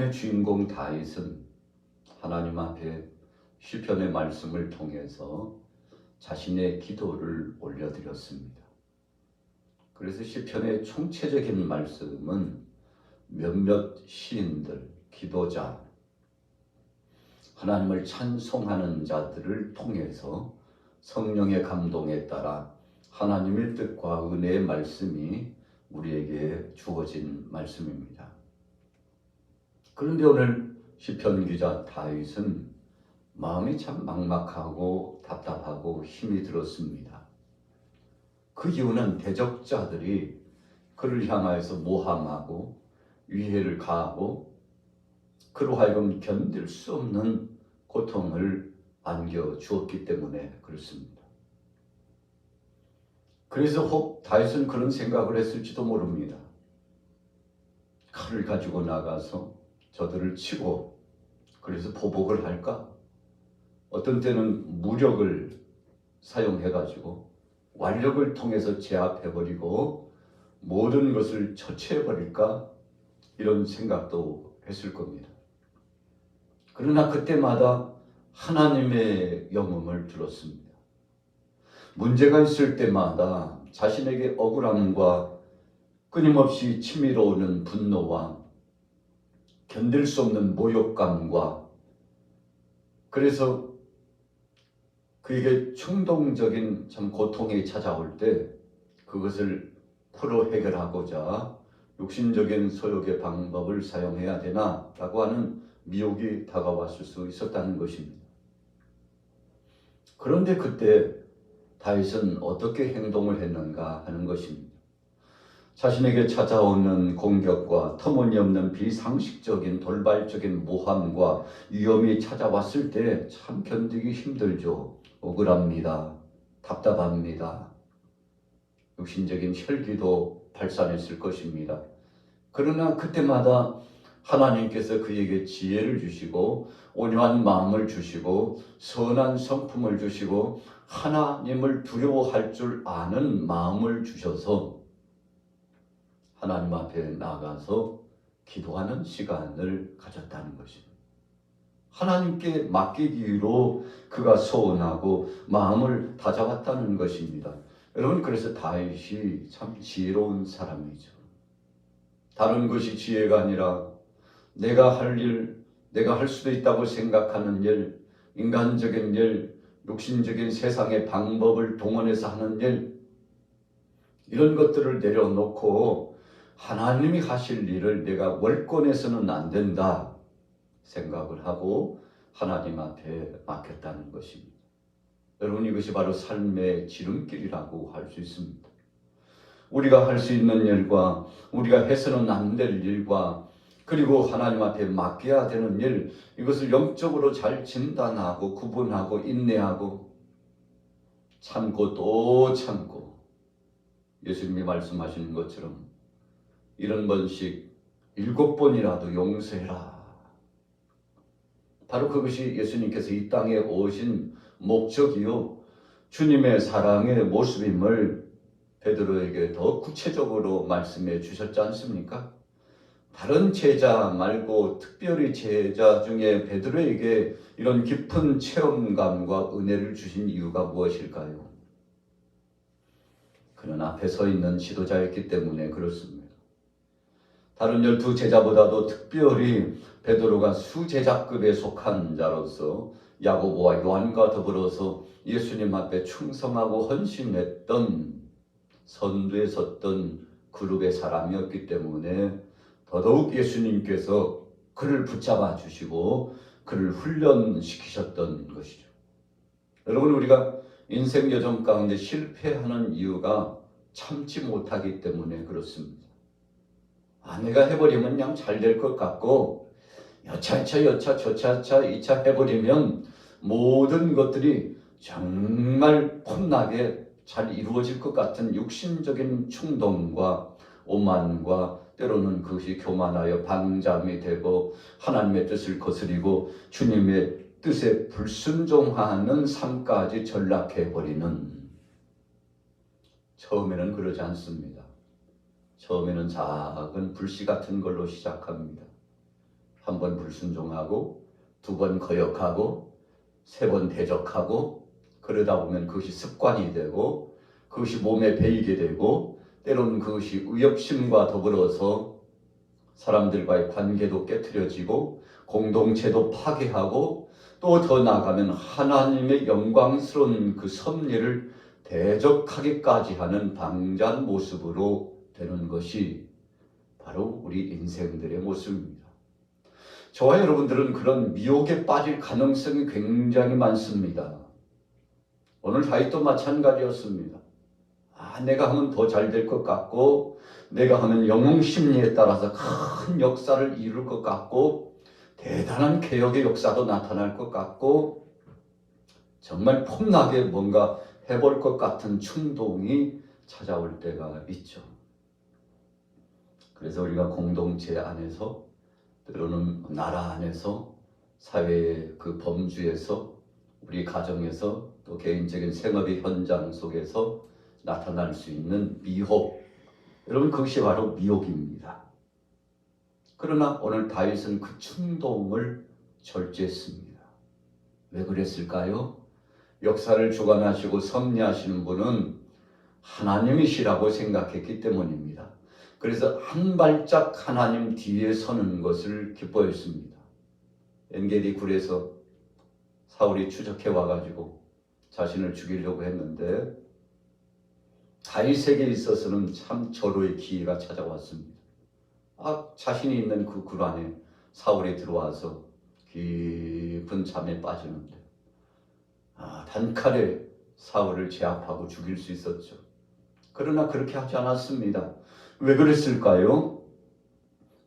시편의 주인공 다윗은 하나님 앞에 시편의 말씀을 통해서 자신의 기도를 올려드렸습니다. 그래서 시편의 총체적인 말씀은 몇몇 시인들, 기도자, 하나님을 찬송하는 자들을 통해서 성령의 감동에 따라 하나님의 뜻과 은혜의 말씀이 우리에게 주어진 말씀입니다. 그런데 오늘 시편 기자 다윗은 마음이 참 막막하고 답답하고 힘이 들었습니다. 그 이유는 대적자들이 그를 향하여서 모함하고 위해를 가하고 그로 하여금 견딜 수 없는 고통을 안겨주었기 때문에 그렇습니다. 그래서 혹 다윗은 그런 생각을 했을지도 모릅니다. 칼을 가지고 나가서 저들을 치고 그래서 보복을 할까? 어떤 때는 무력을 사용해가지고 완력을 통해서 제압해버리고 모든 것을 처치해버릴까? 이런 생각도 했을 겁니다. 그러나 그때마다 하나님의 영음을 들었습니다. 문제가 있을 때마다 자신에게 억울함과 끊임없이 치밀어 오는 분노와 견딜 수 없는 모욕감과 그래서 그에게 충동적인 참 고통이 찾아올 때 그것을 풀어 해결하고자 육신적인 소욕의 방법을 사용해야 되나 라고 하는 미혹이 다가왔을 수 있었다는 것입니다. 그런데 그때 다윗은 어떻게 행동을 했는가 하는 것입니다. 자신에게 찾아오는 공격과 터무니없는 비상식적인 돌발적인 모함과 위험이 찾아왔을 때 참 견디기 힘들죠. 억울합니다. 답답합니다. 육신적인 혈기도 발산했을 것입니다. 그러나 그때마다 하나님께서 그에게 지혜를 주시고 온유한 마음을 주시고 선한 성품을 주시고 하나님을 두려워할 줄 아는 마음을 주셔서 하나님 앞에 나가서 기도하는 시간을 가졌다는 것입니다. 하나님께 맡기기로 그가 소원하고 마음을 다잡았다는 것입니다. 여러분, 그래서 다윗이 참 지혜로운 사람이죠. 다른 것이 지혜가 아니라 내가 할 일, 내가 할 수도 있다고 생각하는 일, 인간적인 일, 육신적인 세상의 방법을 동원해서 하는 일, 이런 것들을 내려놓고 하나님이 하실 일을 내가 월권해서는 안 된다 생각을 하고 하나님 앞에 맡겼다는 것입니다. 여러분, 이것이 바로 삶의 지름길이라고 할 수 있습니다. 우리가 할 수 있는 일과 우리가 해서는 안 될 일과 그리고 하나님 앞에 맡겨야 되는 일, 이것을 영적으로 잘 진단하고 구분하고 인내하고 참고 또 참고 예수님이 말씀하시는 것처럼 70번씩 7번이라도 용서해라. 바로 그것이 예수님께서 이 땅에 오신 목적이요 주님의 사랑의 모습임을 베드로에게 더 구체적으로 말씀해 주셨지 않습니까? 다른 제자 말고 특별히 제자 중에 베드로에게 이런 깊은 체험감과 은혜를 주신 이유가 무엇일까요? 그는 앞에 서 있는 지도자였기 때문에 그렇습니다. 다른 12 제자보다도 특별히 베드로가 수제자급에 속한 자로서 야고보와 요한과 더불어서 예수님 앞에 충성하고 헌신했던 선두에 섰던 그룹의 사람이었기 때문에 더더욱 예수님께서 그를 붙잡아 주시고 그를 훈련시키셨던 것이죠. 여러분, 우리가 인생 여정 가운데 실패하는 이유가 참지 못하기 때문에 그렇습니다. 내가 해버리면 그냥 잘 될 것 같고 여차여차 저차차 2차 해버리면 모든 것들이 정말 폼나게 잘 이루어질 것 같은 육신적인 충동과 오만과 때로는 그것이 교만하여 방잠이 되고 하나님의 뜻을 거스리고 주님의 뜻에 불순종하는 삶까지 전락해버리는, 처음에는 그러지 않습니다. 처음에는 작은 불씨 같은 걸로 시작합니다. 한 번 불순종하고, 두 번 거역하고, 세 번 대적하고, 그러다 보면 그것이 습관이 되고, 그것이 몸에 배이게 되고, 때로는 그것이 의협심과 더불어서 사람들과의 관계도 깨트려지고, 공동체도 파괴하고, 또 더 나아가면 하나님의 영광스러운 그 섭리를 대적하기까지 하는 방자한 모습으로 되는 것이 바로 우리 인생들의 모습입니다. 저와 여러분들은 그런 미혹에 빠질 가능성이 굉장히 많습니다. 오늘 다윗도 마찬가지였습니다. 내가 하면 더 잘 될 것 같고, 내가 하면 영웅 심리에 따라서 큰 역사를 이룰 것 같고, 대단한 개혁의 역사도 나타날 것 같고, 정말 폼나게 뭔가 해볼 것 같은 충동이 찾아올 때가 있죠. 그래서 우리가 공동체 안에서, 때로는 나라 안에서, 사회의 그 범주에서, 우리 가정에서, 또 개인적인 생업의 현장 속에서 나타날 수 있는 미혹, 여러분 그것이 바로 미혹입니다. 그러나 오늘 다윗은 그 충동을 절제했습니다. 왜 그랬을까요? 역사를 주관하시고 섭리하시는 분은 하나님이시라고 생각했기 때문입니다. 그래서 한 발짝 하나님 뒤에 서는 것을 기뻐했습니다. 엔게디 굴에서 사울이 추적해 와가지고 자신을 죽이려고 했는데 다윗에게 있어서는 참 절호의 기회가 찾아왔습니다. 자신이 있는 그 굴 안에 사울이 들어와서 깊은 잠에 빠지는데 단칼에 사울을 제압하고 죽일 수 있었죠. 그러나 그렇게 하지 않았습니다. 왜 그랬을까요?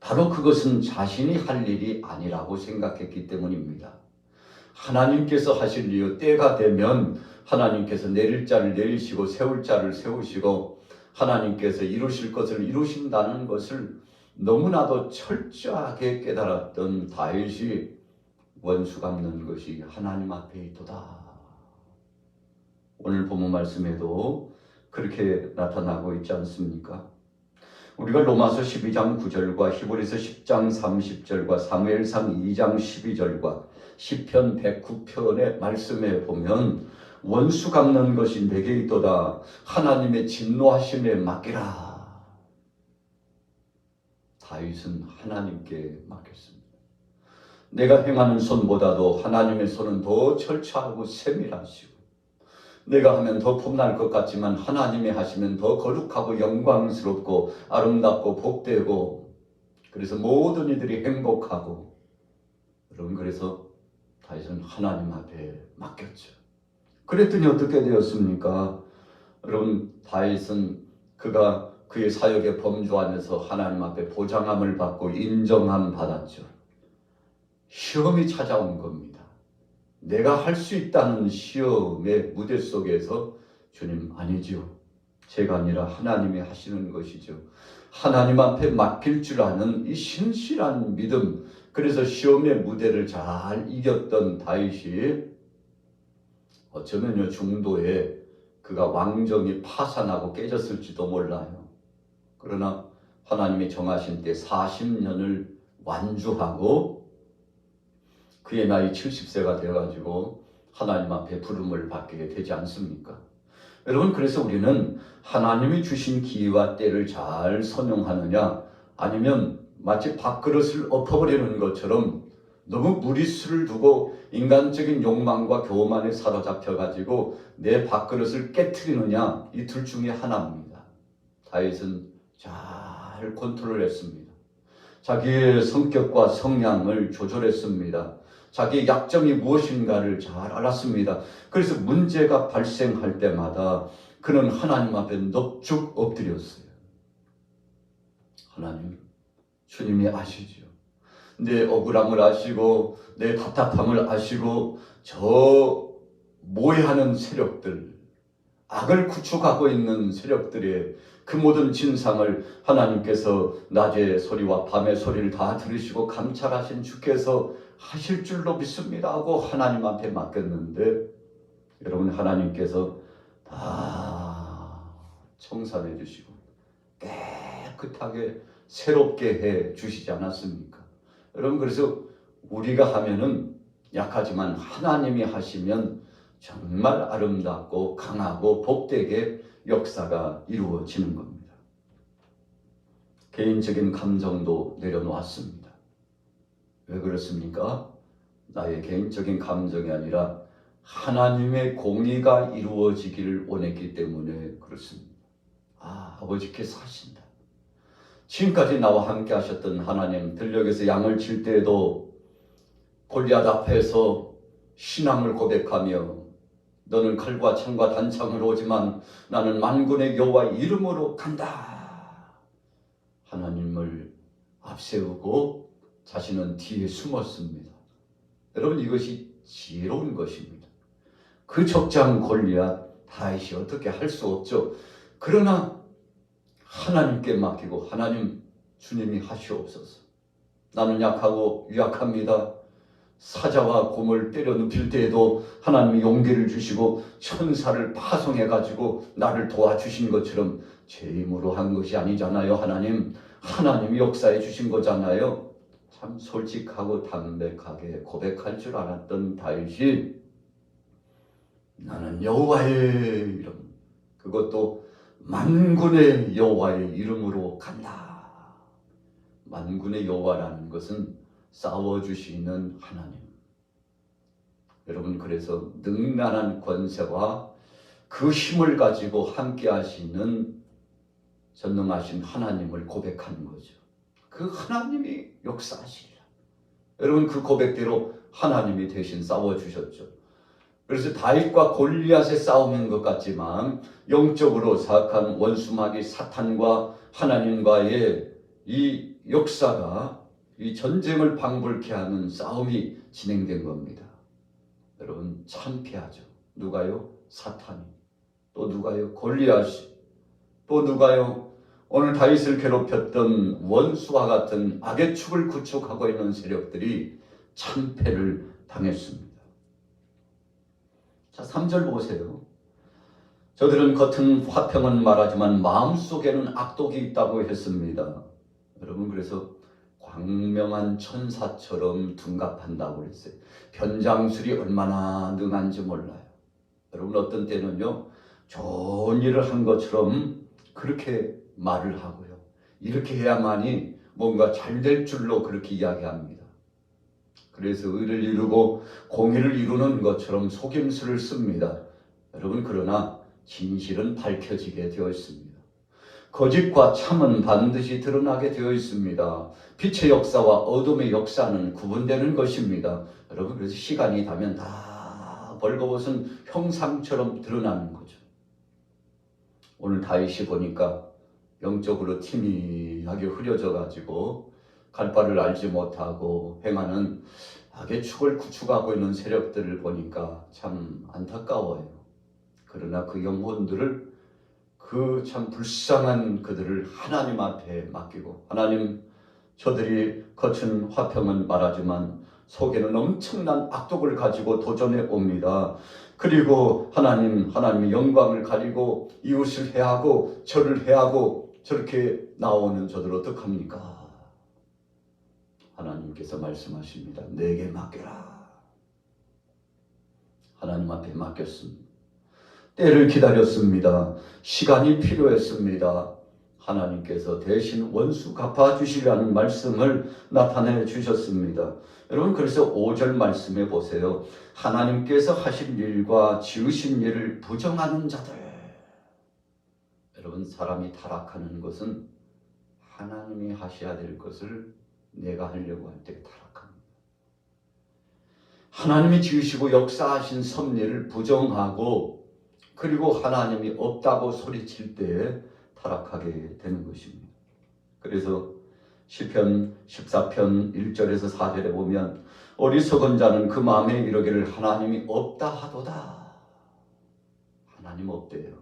바로 그것은 자신이 할 일이 아니라고 생각했기 때문입니다. 하나님께서 하실 일, 때가 되면 하나님께서 내릴 자를 내리시고 세울 자를 세우시고 하나님께서 이루실 것을 이루신다는 것을 너무나도 철저하게 깨달았던 다윗이 원수 갚는 것이 하나님 앞에 있도다. 오늘 본문 말씀에도 그렇게 나타나고 있지 않습니까? 우리가 로마서 12장 9절과 히브리서 10장 30절과 사무엘상 2장 12절과 시편 109편의 말씀에 보면 원수 갚는 것이 내게 있도다. 하나님의 진노하심에 맡기라. 다윗은 하나님께 맡겼습니다. 내가 행하는 손보다도 하나님의 손은 더 철저하고 세밀하시고, 내가 하면 더 폼날 것 같지만 하나님이 하시면 더 거룩하고 영광스럽고 아름답고 복되고, 그래서 모든 이들이 행복하고, 여러분 그래서 다윗은 하나님 앞에 맡겼죠. 그랬더니 어떻게 되었습니까? 여러분 다윗은 그가 그의 사역의 범주 안에서 하나님 앞에 보장함을 받고 인정함 받았죠. 시험이 찾아온 겁니다. 내가 할 수 있다는 시험의 무대 속에서 주님 아니지요. 제가 아니라 하나님이 하시는 것이죠. 하나님 앞에 맡길 줄 아는 이 신실한 믿음, 그래서 시험의 무대를 잘 이겼던 다윗이 어쩌면요 중도에 그가 왕정이 파산하고 깨졌을지도 몰라요. 그러나 하나님이 정하신 때 40년을 완주하고 그의 나이 70세가 되어가지고 하나님 앞에 부름을 받게 되지 않습니까? 여러분 그래서 우리는 하나님이 주신 기회와 때를 잘 선용하느냐, 아니면 마치 밥그릇을 엎어버리는 것처럼 너무 무리수를 두고 인간적인 욕망과 교만에 사로잡혀가지고 내 밥그릇을 깨트리느냐, 이 둘 중에 하나입니다. 다윗은 잘 컨트롤했습니다. 자기의 성격과 성향을 조절했습니다. 자기의 약점이 무엇인가를 잘 알았습니다. 그래서 문제가 발생할 때마다 그는 하나님 앞에 넙죽 엎드렸어요. 하나님, 주님이 아시죠. 내 억울함을 아시고 내 답답함을 아시고 저 모해하는 세력들, 악을 구축하고 있는 세력들의 그 모든 진상을 하나님께서 낮의 소리와 밤의 소리를 다 들으시고 감찰하신 주께서 하실 줄로 믿습니다 하고 하나님 앞에 맡겼는데, 여러분 하나님께서 다 청산해 주시고 깨끗하게 새롭게 해 주시지 않았습니까? 여러분 그래서 우리가 하면은 약하지만 하나님이 하시면 정말 아름답고 강하고 복되게 역사가 이루어지는 겁니다. 개인적인 감정도 내려놓았습니다. 왜 그렇습니까? 나의 개인적인 감정이 아니라 하나님의 공의가 이루어지기를 원했기 때문에 그렇습니다. 아버지께서 하신다. 지금까지 나와 함께 하셨던 하나님, 들녘에서 양을 칠 때에도 골리앗 앞에서 신앙을 고백하며 너는 칼과 창과 단창으로 오지만 나는 만군의 여호와의 이름으로 간다. 하나님을 앞세우고 자신은 뒤에 숨었습니다. 여러분 이것이 지혜로운 것입니다. 그 적장 골리앗 다윗이 어떻게 할 수 없죠. 그러나 하나님께 맡기고 하나님 주님이 하시옵소서. 나는 약하고 유약합니다. 사자와 곰을 때려 눕힐 때에도 하나님이 용기를 주시고 천사를 파송해가지고 나를 도와주신 것처럼 제 힘으로 한 것이 아니잖아요. 하나님이 역사해 주신 거잖아요. 참 솔직하고 담백하게 고백할 줄 알았던 다윗이 나는 여호와의 이름, 그것도 만군의 여호와의 이름으로 간다. 만군의 여호와라는 것은 싸워주시는 하나님. 여러분 그래서 능란한 권세와 그 힘을 가지고 함께 하시는 전능하신 하나님을 고백하는 거죠. 그 하나님이 역사하시리라. 여러분 그 고백대로 하나님이 대신 싸워주셨죠. 그래서 다윗과 골리앗의 싸움인 것 같지만 영적으로 사악한 원수마귀 사탄과 하나님과의 이 역사가 이 전쟁을 방불케 하는 싸움이 진행된 겁니다. 여러분 참패하죠. 누가요? 사탄이. 또 누가요? 골리앗이. 또 누가요? 오늘 다윗을 괴롭혔던 원수와 같은 악의 축을 구축하고 있는 세력들이 참패를 당했습니다. 자, 3절 보세요. 저들은 겉은 화평은 말하지만 마음속에는 악독이 있다고 했습니다. 여러분 그래서 광명한 천사처럼 둔갑한다고 그랬어요. 변장술이 얼마나 능한지 몰라요. 여러분 어떤 때는요 좋은 일을 한 것처럼 그렇게 말을 하고요. 이렇게 해야만이 뭔가 잘 될 줄로 그렇게 이야기합니다. 그래서 의를 이루고 공의를 이루는 것처럼 속임수를 씁니다. 여러분 그러나 진실은 밝혀지게 되어 있습니다. 거짓과 참은 반드시 드러나게 되어 있습니다. 빛의 역사와 어둠의 역사는 구분되는 것입니다. 여러분 그래서 시간이 다면 다 벌거벗은 형상처럼 드러나는 거죠. 오늘 다윗이 보니까 영적으로 티미하게 흐려져 가지고 갈 바를 알지 못하고 행하는 악의 축을 구축하고 있는 세력들을 보니까 참 안타까워요. 그러나 그 영혼들을 그 참 불쌍한 그들을 하나님 앞에 맡기고 하나님 저들이 거친 화평은 말하지만 속에는 엄청난 악독을 가지고 도전해 옵니다. 그리고 하나님의 영광을 가리고 이웃을 해하고 저를 해하고 저렇게 나오는 저들 어떡합니까? 하나님께서 말씀하십니다. 내게 맡겨라. 하나님 앞에 맡겼습니다. 때를 기다렸습니다. 시간이 필요했습니다. 하나님께서 대신 원수 갚아주시라는 말씀을 나타내 주셨습니다. 여러분 그래서 5절 말씀해 보세요. 하나님께서 하신 일과 지으신 일을 부정하는 자들. 여러분 사람이 타락하는 것은 하나님이 하셔야 될 것을 내가 하려고 할 때 타락합니다. 하나님이 지으시고 역사하신 섭리를 부정하고 그리고 하나님이 없다고 소리칠 때 타락하게 되는 것입니다. 그래서 시편 14편 1절에서 4절에 보면 어리석은 자는 그 마음에 이르기를 하나님이 없다 하도다. 하나님 없대요.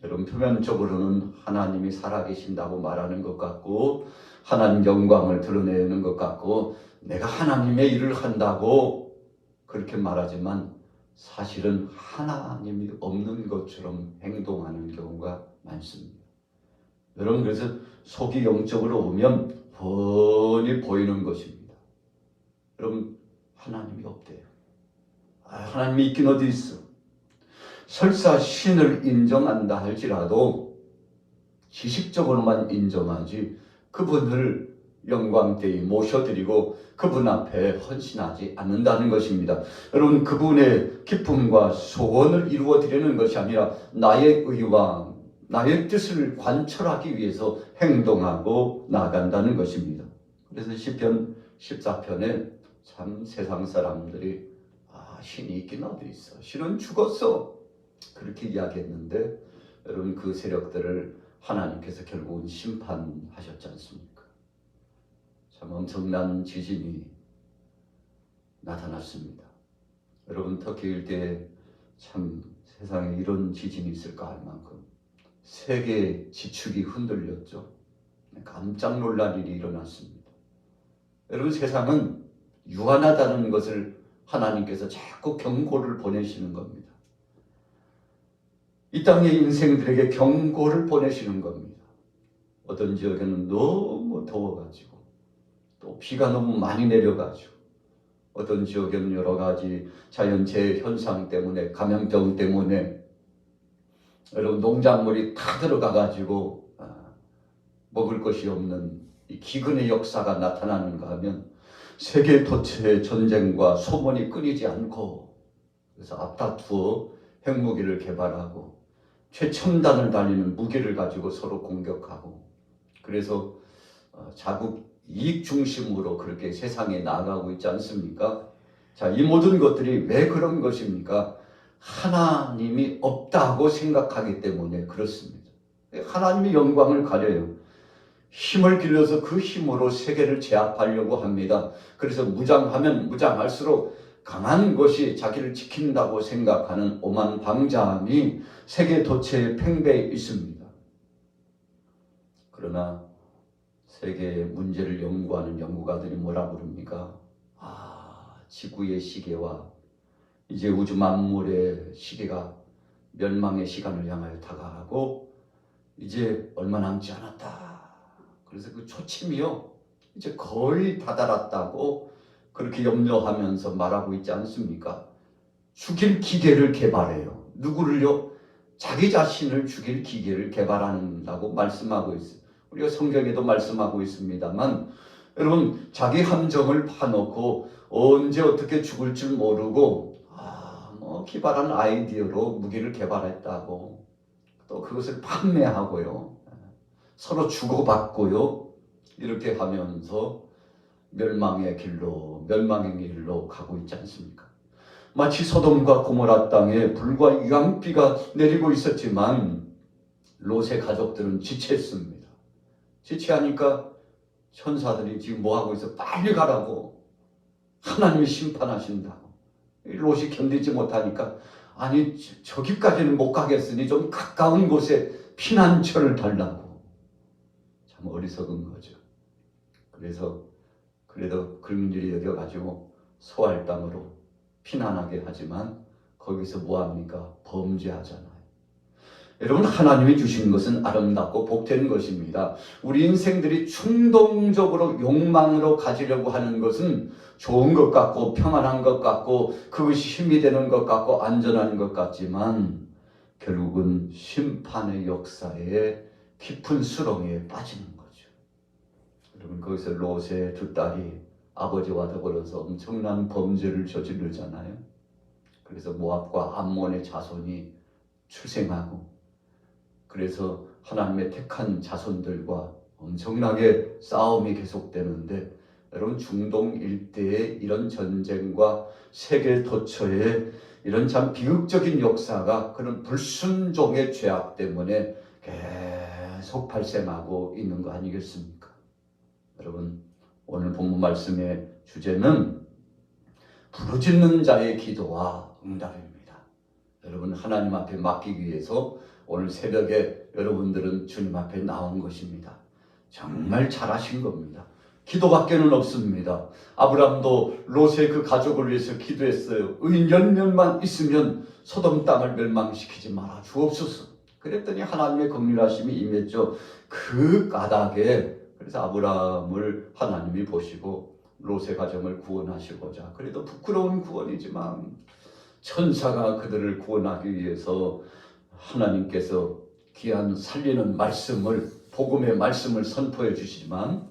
여러분 표면적으로는 하나님이 살아계신다고 말하는 것 같고 하나님 영광을 드러내는 것 같고 내가 하나님의 일을 한다고 그렇게 말하지만 사실은 하나님이 없는 것처럼 행동하는 경우가 많습니다. 여러분 그래서 속이 영적으로 오면 뻔히 보이는 것입니다. 여러분, 하나님이 없대요. 하나님이 있긴 어디 있어? 설사 신을 인정한다 할지라도 지식적으로만 인정하지 그분을 영광되이 모셔드리고 그분 앞에 헌신하지 않는다는 것입니다. 여러분, 그분의 기쁨과 소원을 이루어드리는 것이 아니라 나의 의와 나의 뜻을 관철하기 위해서 행동하고 나아간다는 것입니다. 그래서 시편 14편에 참 세상 사람들이 신이 있긴 어디 있어? 신은 죽었어. 그렇게 이야기했는데 여러분, 그 세력들을 하나님께서 결국은 심판하셨지 않습니까? 참 엄청난 지진이 나타났습니다. 여러분, 터키 일대에 참 세상에 이런 지진이 있을까 할 만큼 세계 지축이 흔들렸죠. 깜짝 놀랄 일이 일어났습니다. 여러분, 세상은 유한하다는 것을 하나님께서 자꾸 경고를 보내시는 겁니다. 이 땅의 인생들에게 경고를 보내시는 겁니다. 어떤 지역에는 너무 더워가지고 또 비가 너무 많이 내려가지고 어떤 지역에는 여러 가지 자연재해 현상 때문에 감염병 때문에 여러분 농작물이 다 들어가가지고 먹을 것이 없는 이 기근의 역사가 나타나는가 하면 세계 도처의 전쟁과 소문이 끊이지 않고 그래서 앞다투어 핵무기를 개발하고 최첨단을 달리는 무기를 가지고 서로 공격하고 그래서 자국 이익 중심으로 그렇게 세상에 나아가고 있지 않습니까? 자, 이 모든 것들이 왜 그런 것입니까? 하나님이 없다고 생각하기 때문에 그렇습니다. 하나님이 영광을 가려요. 힘을 길러서 그 힘으로 세계를 제압하려고 합니다. 그래서 무장하면 무장할수록 강한 것이 자기를 지킨다고 생각하는 오만 방자함이 세계 도처에 팽배해 있습니다. 그러나 세계의 문제를 연구하는 연구가들이 뭐라 부릅니까? 지구의 시계와 이제 우주 만물의 시계가 멸망의 시간을 향하여 다가가고 이제 얼마 남지 않았다. 그래서 그 초침이요 이제 거의 다다랐다고 그렇게 염려하면서 말하고 있지 않습니까? 죽일 기계를 개발해요. 누구를요? 자기 자신을 죽일 기계를 개발한다고 말씀하고 있어요. 우리가 성경에도 말씀하고 있습니다만 여러분, 자기 함정을 파놓고 언제 어떻게 죽을 줄 모르고 기발한 아이디어로 무기를 개발했다고 또 그것을 판매하고요. 서로 주고받고요. 이렇게 하면서 멸망의 길로 가고 있지 않습니까? 마치 소돔과 고모라 땅에 불과 유황비가 내리고 있었지만 롯의 가족들은 지체했습니다. 지체하니까 천사들이 지금 뭐하고 있어? 빨리 가라고. 하나님이 심판하신다고. 롯이 견디지 못하니까 아니 저기까지는 못 가겠으니 좀 가까운 곳에 피난처를 달라고. 참 어리석은 거죠. 그래서 그래도 긍휼히 여겨가지고 소알 땅으로 피난하게 하지만 거기서 뭐합니까? 범죄하잖아요. 여러분, 하나님이 주신 것은 아름답고 복된 것입니다. 우리 인생들이 충동적으로 욕망으로 가지려고 하는 것은 좋은 것 같고 평안한 것 같고 그것이 힘이 되는 것 같고 안전한 것 같지만 결국은 심판의 역사에 깊은 수렁에 빠지는 거죠. 여러분, 거기서 롯의 두 딸이 아버지와 더불어서 엄청난 범죄를 저지르잖아요. 그래서 모압과 암몬의 자손이 출생하고 그래서 하나님의 택한 자손들과 엄청나게 싸움이 계속되는데 여러분, 중동 일대의 이런 전쟁과 세계 도처의 이런 참 비극적인 역사가 그런 불순종의 죄악 때문에 계속 발생하고 있는 거 아니겠습니까? 여러분, 오늘 본문 말씀의 주제는 부르짖는 자의 기도와 응답입니다. 여러분, 하나님 앞에 맡기기 위해서 오늘 새벽에 여러분들은 주님 앞에 나온 것입니다. 정말 잘하신 겁니다. 기도밖에는 없습니다. 아브라함도 롯의 그 가족을 위해서 기도했어요. 의인 10명만 있으면 소돔 땅을 멸망시키지 말아 주옵소서. 그랬더니 하나님의 긍휼하심이 임했죠. 그 까닭에 그래서 아브라함을 하나님이 보시고 롯의 가정을 구원하시고자, 그래도 부끄러운 구원이지만 천사가 그들을 구원하기 위해서 하나님께서 귀한 살리는 말씀을, 복음의 말씀을 선포해 주시지만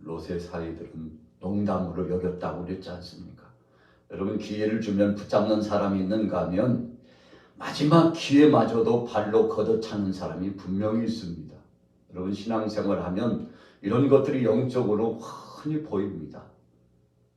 롯의 사이들은 농담으로 여겼다고 그랬지 않습니까? 여러분, 기회를 주면 붙잡는 사람이 있는가 하면 마지막 기회마저도 발로 걷어차는 사람이 분명히 있습니다. 여러분, 신앙생활 하면 이런 것들이 영적으로 흔히 보입니다.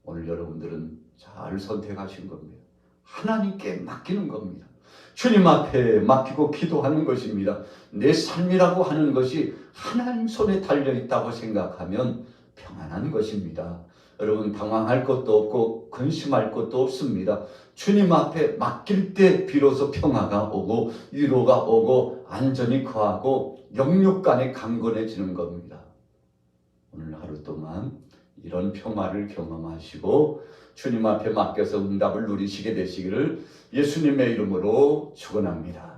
오늘 여러분들은 잘 선택하신 겁니다. 하나님께 맡기는 겁니다. 주님 앞에 맡기고 기도하는 것입니다. 내 삶이라고 하는 것이 하나님 손에 달려있다고 생각하면 평안한 것입니다. 여러분, 당황할 것도 없고 근심할 것도 없습니다. 주님 앞에 맡길 때 비로소 평화가 오고 위로가 오고 안전이 거하고 영육간에 강건해지는 겁니다. 오늘 하루 동안 이런 평화를 경험하시고 주님 앞에 맡겨서 응답을 누리시게 되시기를 예수님의 이름으로 축원합니다.